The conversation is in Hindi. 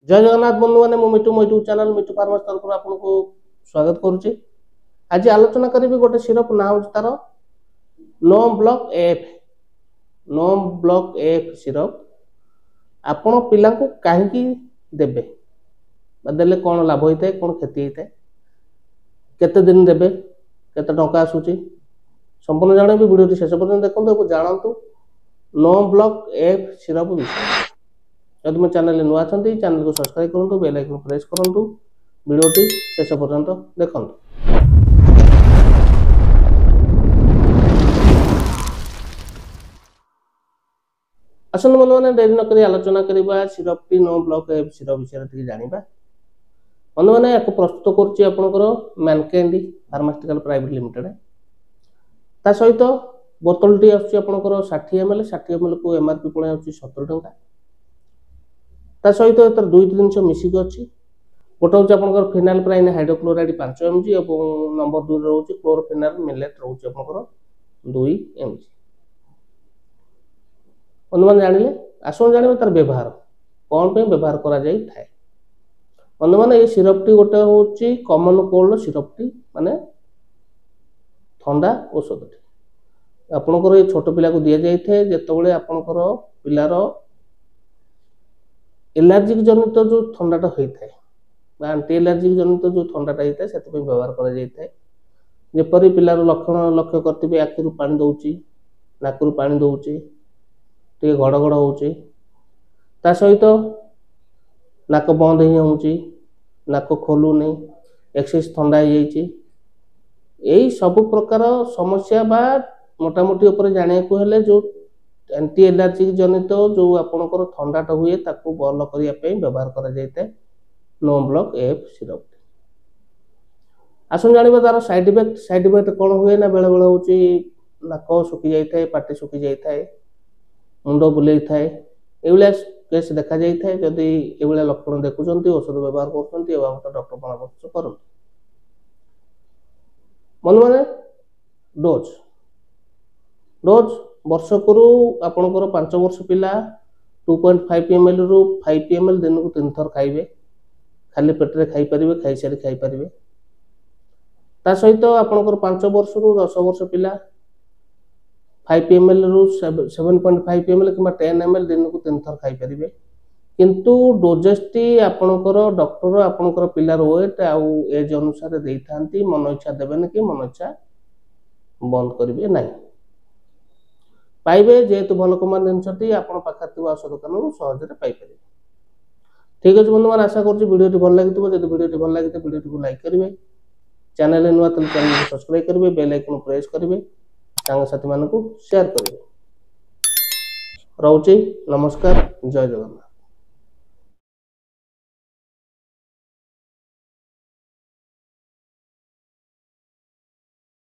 जय जगन्नाथ बंधु मैंने मिटू मो यूट्यूब चैनल मिटू फार्मर्स तरफ आपको स्वागत करुच्ची। आज आलोचना करी गोटे सिरप ना हूँ तार नो ब्लॉक एफ सिरप आपण पिला कहीं देबे देले कौन लाभ होता है कौन क्षति होता है केते दिन देबे केते टंका आसूची संपूर्ण जाने भी वीडियो शेष पर्यंत देखो जानतु नो ब्लॉक एफ सिरप विषय। जब तुम चैनल नुआ अच्छा चैनल को सब्सक्राइब करूँ बेल आइकन प्रेस करूँ वीडियोटी शेष पर्यंत देखु। आसन बंधु मैंने डेरी नक आलोचना करवा सिरप टी नो ब्लॉक एफ सिरप विषय जाना। बंधु मैंने एक प्रस्तुत कर मैनकाइंड फार्मास्यूटिकल प्राइवेट लिमिटेड ता सहित बोतल टी आपर 60 ml 60 ml को एमआरपी पड़े 70 टंका ता सहित तर दुईट जिन मिसिक अच्छी गोटे हूँ आप फिनाइल प्राइन हाइड्रोक्लोराइड 5 mg और नंबर 2 रोचे क्लोरोफिनाइल मिलेट रोचे आप 2 mg। बंधु मैंने जानिले आसन जाने तार व्यवहार कौन पे व्यवहार करा जाई थाए। बंधु मैंने ये सिरप टी गोटे हूँ कॉमन कोल्ड सिरप टी माने ठंडा औषध टी आपणकर ये छोट पिला को दि जाए जिते आपणकर पिलार एलर्जिक जनित जो ठंडाटा होता है आंटी एलर्जिक जनित जो ठंडाटा होता है से व्यवहार करपरी पिलार लक्षण लक्ष्य करेंगे आखिर पानी दौची नाकरू पानी दौची टे घड़घड़ होता सहित नाक बंद हो नाक खोलुनी एक्सेस ठंडा यही सब प्रकार समस्या बा मोटामोटी जाना जो एंटी एलर्जिक जनित जो आपणकर ठंडाटा हुए ताको भल करने व्यवहार कर नो ब्लॉक एफ सिरप। आसन जाना तार साइड इफेक्ट कौन हुए ना बेले बेले हूँ नाक सुखी जाए पाटी सुखी जाए मुंड बुले थाए केस देखा जाए जदि ये लक्षण देखुं औषध व्यवहार कर डॉक्टर परामर्श कर। बंधु मैंने डोज वर्षकू आपणकर 5 वर्ष पिला 2.5 ml रु 5 ml दिन को 3 थर खाइबे खाली पेटरे खाई परिबे खाई सारी खाई परिबे ता सहित आपणकर 5 वर्ष रु 10 वर्ष पिला 5 ml रु 7.5 ml कि 10 ml दिन को 3 थर खाई परिबे किंतु डोजेसटी आपणकर डॉक्टर आपणकर पिलार वेट आउ एज अनुसार देई थांती मन इच्छा देबेन कि मन इच्छा बंद करिवे नाही पाइबे जेहेतु भल कमान जिनसटी आपण पाखर औषध दुकान सहज पाइपर। ठीक अच्छे बंधु मैंने आशा करुँच वीडियो भल लगी जब वीडियो भल लगी वीडियो को लाइक करेंगे चैनल नुआ तो चैनल को सब्सक्राइब करेंगे बेल आइकन प्रेस करेंगे सांगसाथी मानक शेयर करेंगे। रोचे नमस्कार जय जगन्नाथ।